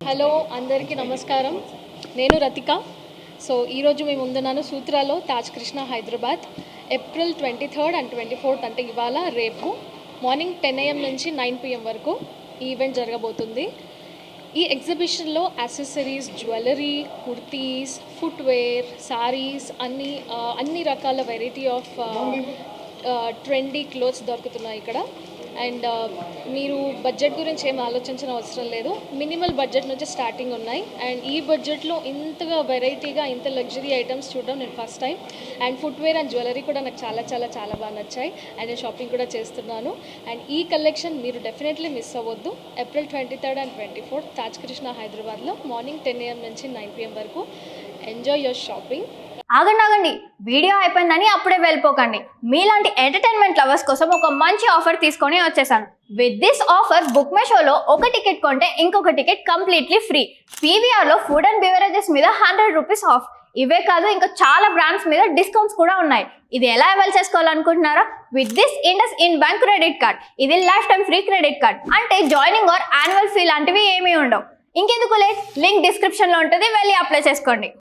Hello అందరికీ నమస్కారం. నేను రతిక. సో ఈరోజు మేము ముందున్నాను సూత్రాలో Taj Krishna Hyderabad April 23rd and 24th అంటే ఇవాళ రేపు మార్నింగ్ 10 AM నుంచి 9 PM వరకు ఈ ఈవెంట్ జరగబోతుంది. ఈ ఎగ్జిబిషన్లో accessories, jewellery, kurtis, footwear, saris అన్ని రకాల వెరైటీ ఆఫ్ ట్రెండీ క్లోత్స్ దొరుకుతున్నాయి ఇక్కడ. అండ్ మీరు బడ్జెట్ గురించి ఏం ఆలోచించిన అవసరం లేదు. మినిమల్ బడ్జెట్ నుంచి స్టార్టింగ్ ఉన్నాయి. అండ్ ఈ బడ్జెట్లో ఇంతగా వెరైటీగా ఇంత లగ్జరీ ఐటమ్స్ చూడడం నేను first time. And footwear and jewellery కూడా నాకు చాలా చాలా చాలా బాగా నచ్చాయి. అండ్ నేను షాపింగ్ కూడా చేస్తున్నాను. అండ్ ఈ కలెక్షన్ మీరు డెఫినెట్లీ మిస్ అవ్వద్దు. April 23rd and 24th Taj Krishna హైదరాబాద్లో మార్నింగ్ 10 AM నుంచి 9 PM వరకు. Enjoy your shopping. ఆగండి, వీడియో అయిపోయిందని అప్పుడే వెళ్ళిపోకండి. మీలాంటి ఎంటర్టైన్మెంట్ లవర్స్ కోసం ఒక మంచి ఆఫర్ తీసుకొని వచ్చేసాను. With this offer book my షోలో ఒక టికెట్ కొంటే ఇంకొక టికెట్ కంప్లీట్లీ ఫ్రీ. పీవీఆర్లో ఫుడ్ అండ్ బెవరేజెస్ మీద 100 రూపీస్ ఆఫ్. ఇవే కాదు, ఇంకా చాలా బ్రాండ్స్ మీద డిస్కౌంట్స్ కూడా ఉన్నాయి. ఇది ఎలా అవైల్ చేసుకోవాలనుకుంటున్నారా? With this IndusInd bank credit card. ఇది lifetime free credit card. అంటే జాయినింగ్ ఆర్ యాన్యువల్ ఫీ లాంటివి ఏమీ ఉండవు. ఇంకెందుకు లేట్, లింక్ డిస్క్రిప్షన్లో ఉంటుంది, వెళ్ళి అప్లై చేసుకోండి.